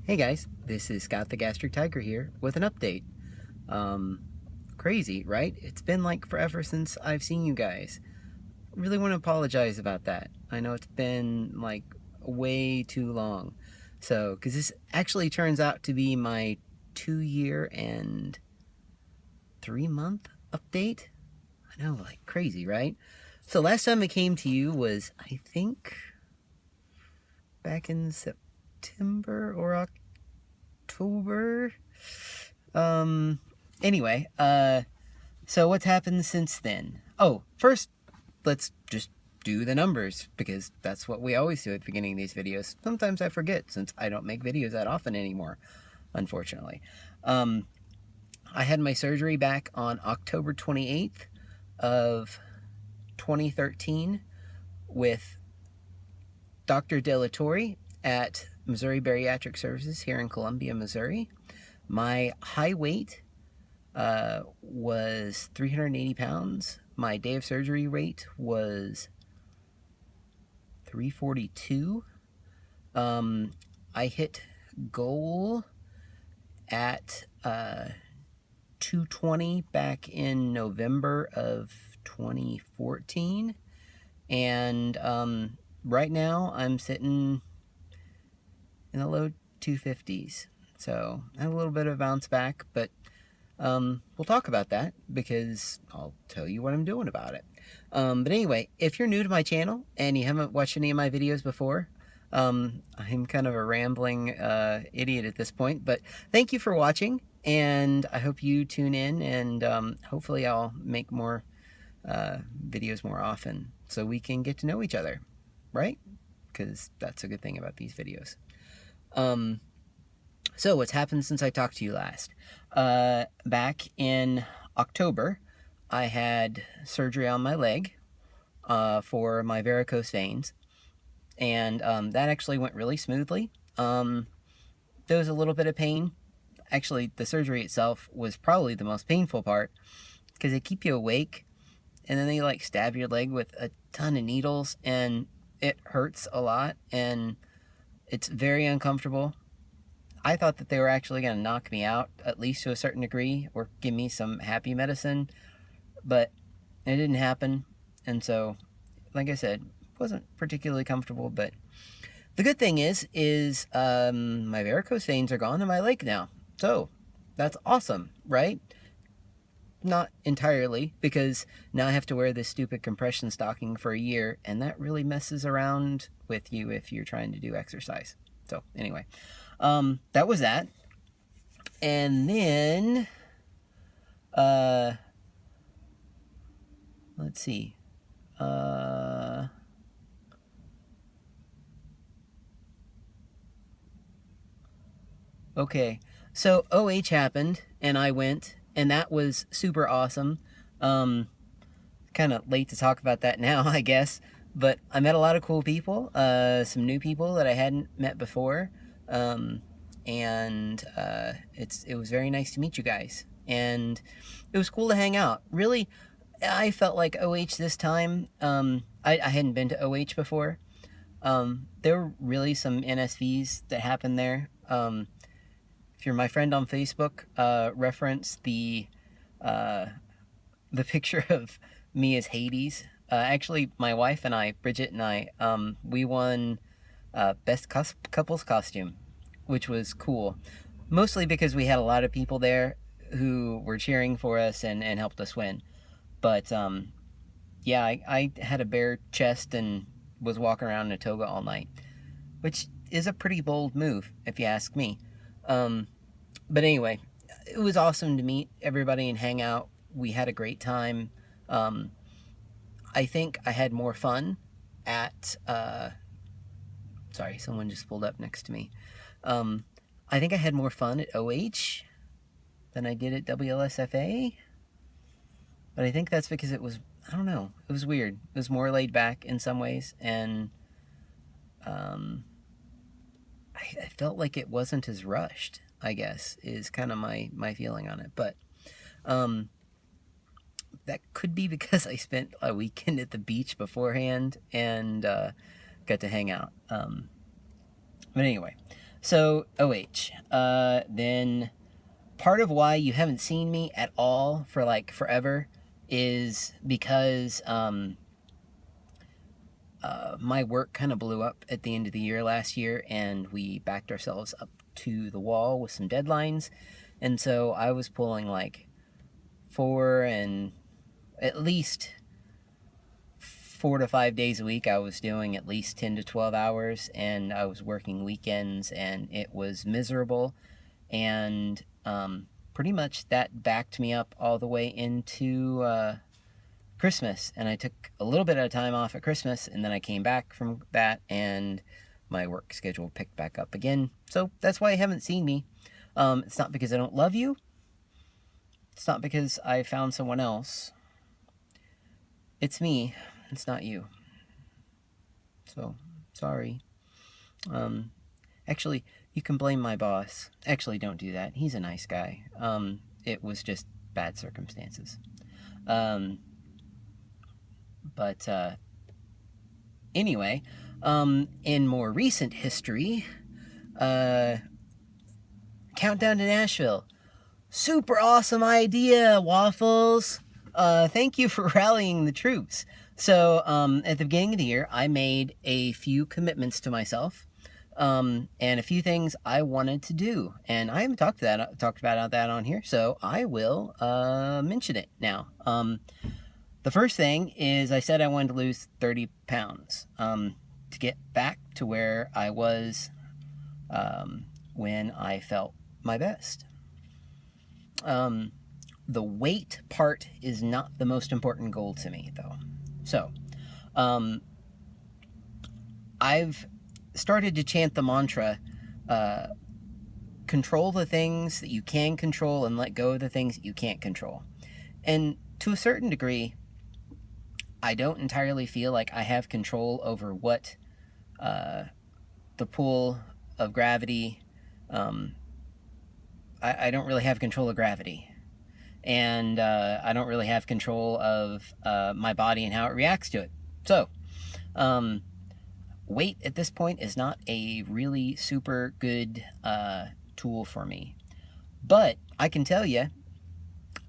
Hey guys, this is Scott the Gastric Tiger here with an update. Crazy, right? It's been like forever since I've seen you guys. Really want to apologize about that. I know it's been like way too long. So, because this actually turns out to be my 2 year and 3 month update. I know, like crazy, right? So, last time I came to you was, I think, back in September or October. Um, anyway, so what's happened since then? Oh, first, let's just do the numbers, because that's what we always do at the beginning of these videos. Sometimes I forget, since I don't make videos that often anymore, unfortunately. Um, I had my surgery back on October 28th of 2013 with Dr. Delatorre at Missouri Bariatric Services here in Columbia, Missouri. My high weight was 380 pounds. My day of surgery weight was 342. I hit goal at 220 back in November of 2014. And right now I'm sitting in the low 250s. So I had a little bit of a bounce back, but we'll talk about that because I'll tell you what I'm doing about it. But anyway, if you're new to my channel and you haven't watched any of my videos before, I'm kind of a rambling idiot at this point, but thank you for watching, and I hope you tune in, and hopefully I'll make more videos more often so we can get to know each other, right? Because that's a good thing about these videos. So what's happened since I talked to you last? Back in October, I had surgery on my leg for my varicose veins, and that actually went really smoothly. There was a little bit of pain. Actually, the surgery itself was probably the most painful part, because they keep you awake, and then they like stab your leg with a ton of needles, and it hurts a lot, and it's very uncomfortable. I thought that they were actually going to knock me out, at least to a certain degree, or give me some happy medicine, but it didn't happen. And so, like I said, wasn't particularly comfortable, but the good thing is my varicose veins are gone in my leg now. So that's awesome, right? Not entirely, because now I have to wear this stupid compression stocking for a year, and that really messes around with you if you're trying to do exercise. So anyway, that was that. And then, let's see. Okay, so OH happened, and I went, and that was super awesome. Kind of late to talk about that now, I guess, but I met a lot of cool people, some new people that I hadn't met before, and it was very nice to meet you guys, and it was cool to hang out. Really, I felt like OH this time. I hadn't been to OH before. There were really some NSVs that happened there. If you're my friend on Facebook, reference the picture of me as Hades. Actually, my wife and I, Bridget and I, we won Best Couples Costume, which was cool. Mostly because we had a lot of people there who were cheering for us and helped us win. But yeah, I had a bare chest and was walking around in a toga all night, which is a pretty bold move, if you ask me. But anyway, it was awesome to meet everybody and hang out. We had a great time. I think I had more fun at, sorry, someone just pulled up next to me. I think I had more fun at OH than I did at WLSFA. But I think that's because it was, I don't know, it was weird. It was more laid back in some ways, and I felt like it wasn't as rushed, I guess, is kind of my feeling on it. But that could be because I spent a weekend at the beach beforehand and got to hang out. But anyway, So, OH. Then part of why you haven't seen me at all for like forever is because my work kind of blew up at the end of the year last year, and we backed ourselves up to the wall with some deadlines. And so I was pulling like four and at least 4 to 5 days a week. I was doing at least 10 to 12 hours, and I was working weekends, and it was miserable. And pretty much that backed me up all the way into Christmas. And I took a little bit of time off at Christmas, and then I came back from that, and my work schedule picked back up again. So that's why you haven't seen me. It's not because I don't love you. It's not because I found someone else. It's me. It's not you. So, sorry. Actually, you can blame my boss. Actually, don't do that. He's a nice guy. It was just bad circumstances. But anyway, in more recent history, Countdown to Nashville. Super awesome idea, Waffles. Thank you for rallying the troops. So, at the beginning of the year, I made a few commitments to myself, and a few things I wanted to do. And I haven't talked about that on here, so I will mention it now. The first thing is I said I wanted to lose 30 pounds to get back to where I was when I felt my best. The weight part is not the most important goal to me, though. So, I've started to chant the mantra, control the things that you can control and let go of the things that you can't control. And to a certain degree, I don't entirely feel like I have control over what the pull of gravity. I don't really have control of gravity. And I don't really have control of my body and how it reacts to it. So, weight at this point is not a really super good tool for me. But I can tell you,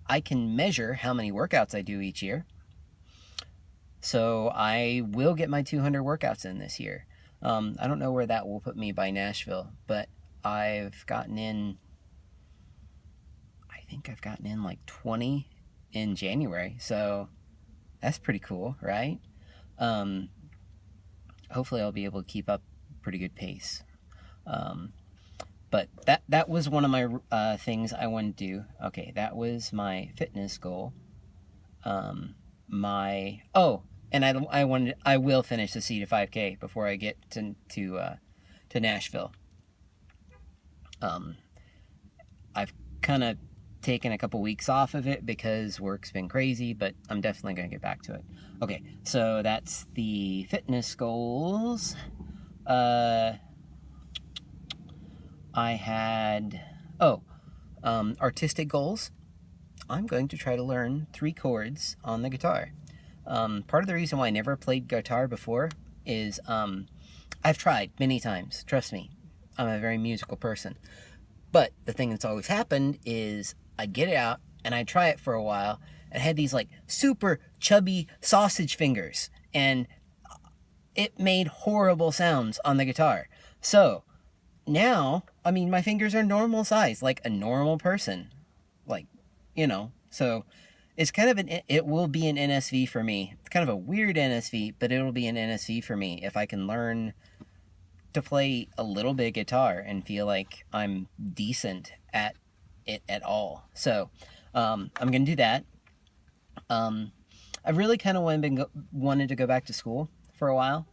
I can measure how many workouts I do each year. So I will get my 200 workouts in this year. I don't know where that will put me by Nashville, but I've gotten in, I think I've gotten in like 20 in January. So that's pretty cool, right? Hopefully I'll be able to keep up pretty good pace. But that was one of my things I wanted to do. Okay, that was my fitness goal. And I will finish the C to 5K before I get to Nashville. I've kind of taken a couple weeks off of it because work's been crazy, but I'm definitely going to get back to it. Okay, so that's the fitness goals. I had artistic goals. I'm going to try to learn 3 chords on the guitar. Part of the reason why I never played guitar before is I've tried many times. Trust me, I'm a very musical person. But the thing that's always happened is I'd get it out and I'd try it for a while and had these like super chubby sausage fingers, and it made horrible sounds on the guitar. So now, I mean, my fingers are normal size, like a normal person. Like, so it's kind of it will be an NSV for me. It's kind of a weird NSV, but it'll be an NSV for me if I can learn to play a little bit of guitar and feel like I'm decent at it at all. So, I'm going to do that. I've really kind of wanted to go back to school for a while.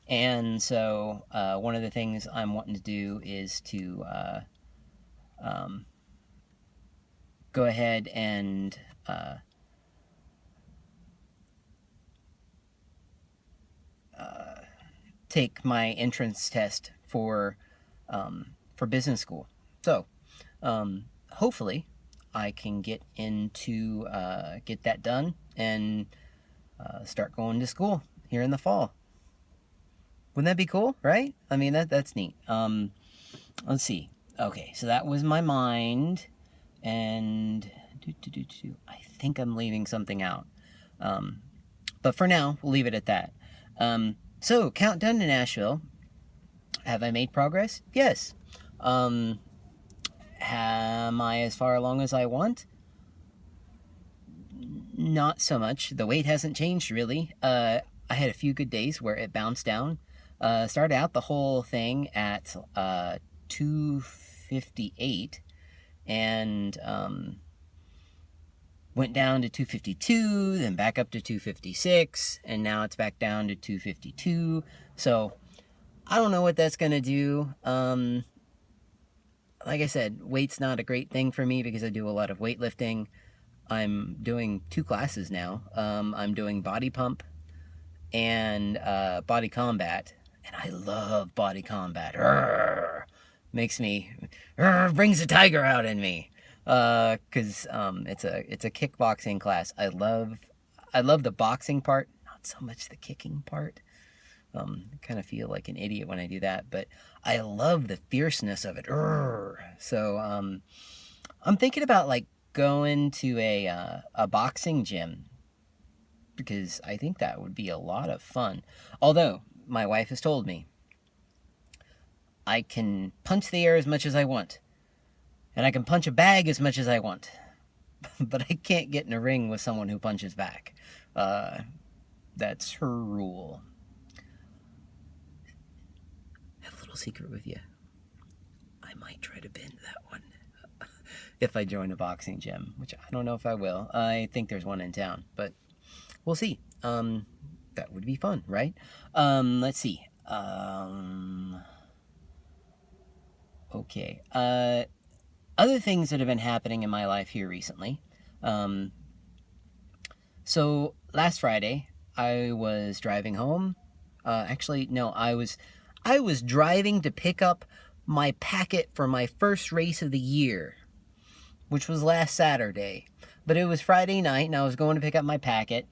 And so, one of the things I'm wanting to do is to, go ahead and, take my entrance test for business school. So, hopefully I can get that done and start going to school here in the fall. Wouldn't that be cool, right? I mean, that's neat. Let's see. Okay, so that was my mind, and I think I'm leaving something out. But for now, we'll leave it at that. So, countdown to Nashville. Have I made progress? Yes. Am I as far along as I want? Not so much. The weight hasn't changed really. I had a few good days where it bounced down. Started out the whole thing at 258 and went down to 252, then back up to 256, and now it's back down to 252. So I don't know what that's going to do. Like I said, weight's not a great thing for me because I do a lot of weightlifting. I'm doing 2 classes now. I'm doing body pump and body combat, and I love body combat. Makes me brings the tiger out in me, because it's a kickboxing class. I love the boxing part, not so much the kicking part. I kind of feel like an idiot when I do that, but I love the fierceness of it. So I'm thinking about like going to a boxing gym, because I think that would be a lot of fun. Although my wife has told me I can punch the air as much as I want, and I can punch a bag as much as I want, but I can't get in a ring with someone who punches back. That's her rule. I have a little secret with you. I might try to bend that one if I join a boxing gym, which I don't know if I will. I think there's one in town, but we'll see. That would be fun, right? Let's see. Okay. Other things that have been happening in my life here recently. So last Friday, I was driving home. Actually, no, I was driving to pick up my packet for my first race of the year, which was last Saturday. But it was Friday night, and I was going to pick up my packet,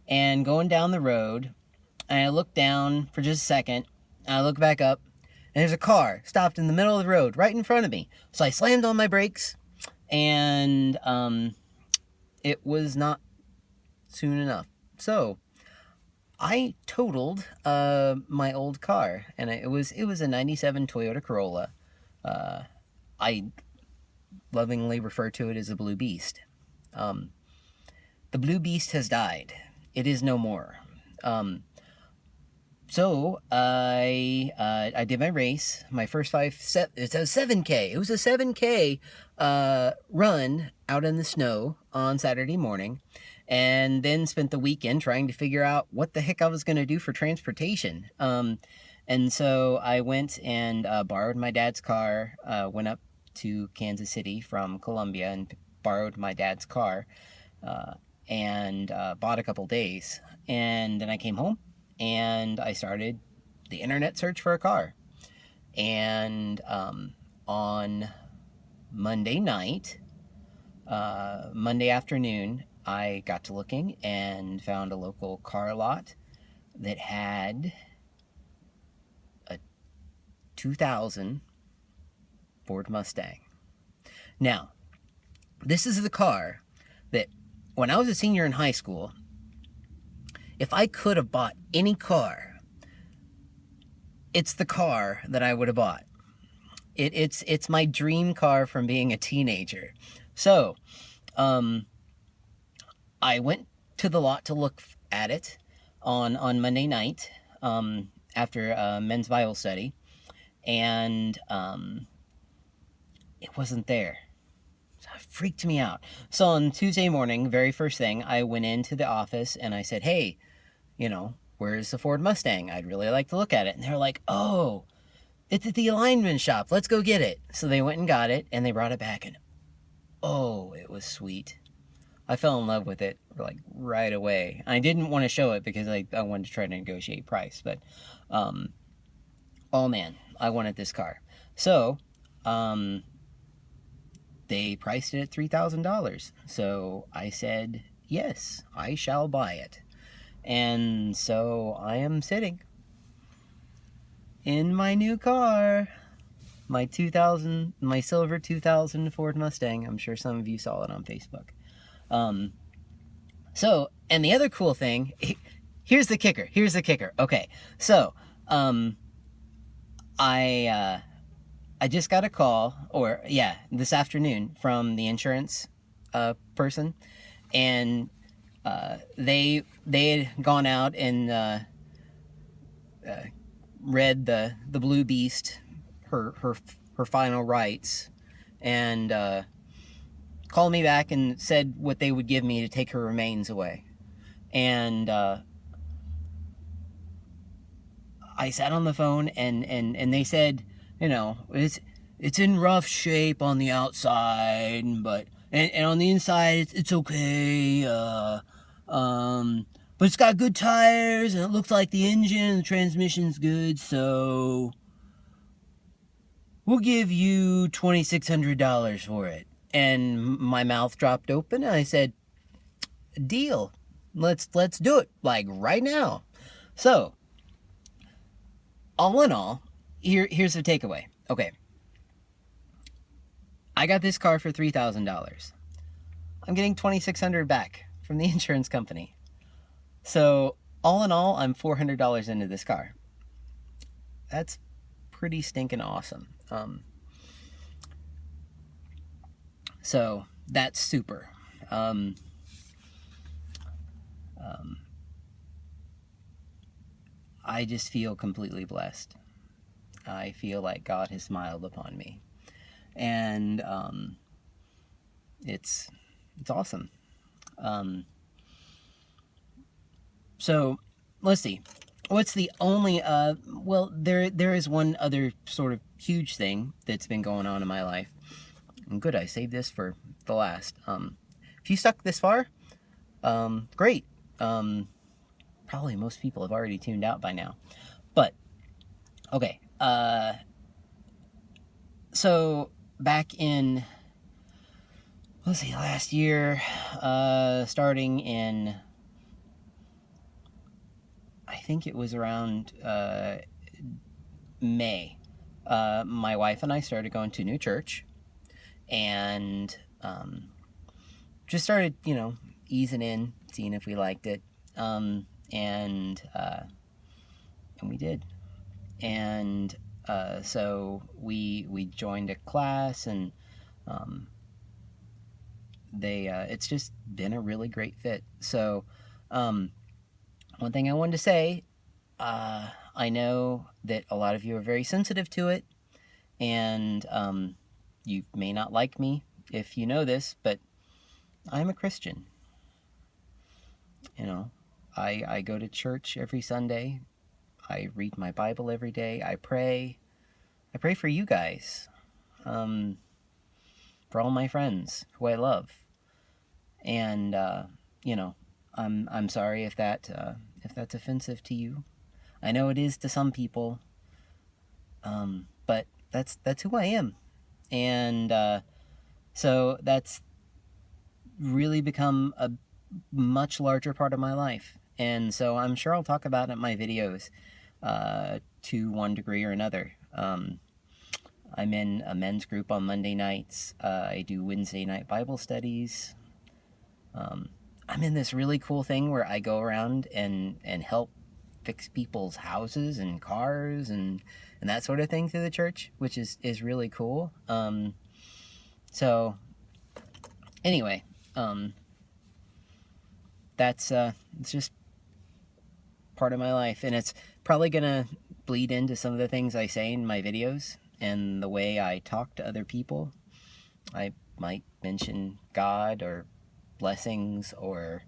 and going down the road, and I looked down for just a second, and I look back up, and there's a car stopped in the middle of the road right in front of me. So I slammed on my brakes, and it was not soon enough. So I totaled my old car, and it was a 97 Toyota Corolla. I lovingly refer to it as a Blue Beast. The Blue Beast has died. It is no more. So I did my race. My first it's a 7K. It was a 7K run out in the snow on Saturday morning, and then spent the weekend trying to figure out what the heck I was going to do for transportation. And so I went and borrowed my dad's car, went up to Kansas City from Columbia and borrowed my dad's car, and bought a couple days. And then I came home and I started the internet search for a car. And on Monday night, Monday afternoon, I got to looking and found a local car lot that had a 2000 Ford Mustang. Now, this is the car that when I was a senior in high school, if I could have bought any car, it's the car that I would have bought. It's my dream car from being a teenager. So, I went to the lot to look at it on Monday night, after men's Bible study, and it wasn't there. So it freaked me out. So on Tuesday morning, very first thing, I went into the office and I said, hey, where's the Ford Mustang? I'd really like to look at it. And they're like, oh, it's at the alignment shop. Let's go get it. So they went and got it, and they brought it back, and oh, it was sweet. I fell in love with it like right away. I didn't want to show it because I wanted to try to negotiate price, but oh man, I wanted this car. So they priced it at $3,000. So I said, yes, I shall buy it. And so I am sitting in my new car. My silver 2000 Ford Mustang. I'm sure some of you saw it on Facebook. So, and the other cool thing, here's the kicker. Okay, so, I just got a call, this afternoon from the insurance person, and they had gone out and read the Blue Beast, her final rights, and called me back and said what they would give me to take her remains away. And I sat on the phone and they said, it's in rough shape on the outside, but and on the inside it's okay. But it's got good tires and it looks like the engine and the transmission's good, so we'll give you $2,600 for it. And my mouth dropped open and I said, deal. Let's do it, like right now. So, all in all, here's the takeaway. Okay. I got this car for $3,000. I'm getting $2,600 back from the insurance company. So, all in all, I'm $400 into this car. That's pretty stinking awesome. So, that's super. I just feel completely blessed. I feel like God has smiled upon me. And it's awesome. So let's see. What's the only there is one other sort of huge thing that's been going on in my life. And good, I saved this for the last. If you stuck this far, great. Probably most people have already tuned out by now. But okay. So back in, last year, starting in, I think it was around May, my wife and I started going to a new church, and just started, easing in, seeing if we liked it, and we did, and so we joined a class, and it's just been a really great fit. So one thing I wanted to say, I know that a lot of you are very sensitive to it, and you may not like me if you know this, but I'm a Christian. I go to church every Sunday. I read my Bible every day. I pray for you guys, for all my friends who I love, and I'm sorry if that's offensive to you. I know it is to some people, but that's who I am, and so that's really become a much larger part of my life, and so I'm sure I'll talk about it in my videos to one degree or another. I'm in a men's group on Monday nights. I do Wednesday night Bible studies. I'm in this really cool thing where I go around and help fix people's houses and cars and that sort of thing through the church, which is really cool. So anyway, that's it's just part of my life, and it's probably gonna bleed into some of the things I say in my videos and the way I talk to other people. I might mention God or blessings or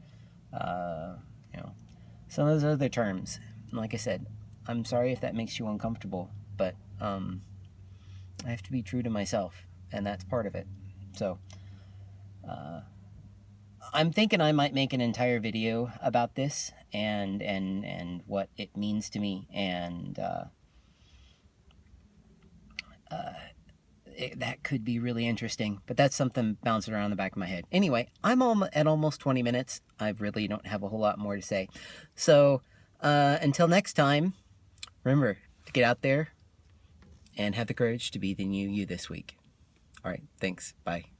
some of those other terms. And like I said, I'm sorry if that makes you uncomfortable, but I have to be true to myself, and that's part of it. So I'm thinking I might make an entire video about this and what it means to me, and that could be really interesting, but that's something bouncing around the back of my head. Anyway, I'm at almost 20 minutes. I really don't have a whole lot more to say. So until next time, remember, to get out there and have the courage to be the new you this week. All right, thanks. Bye.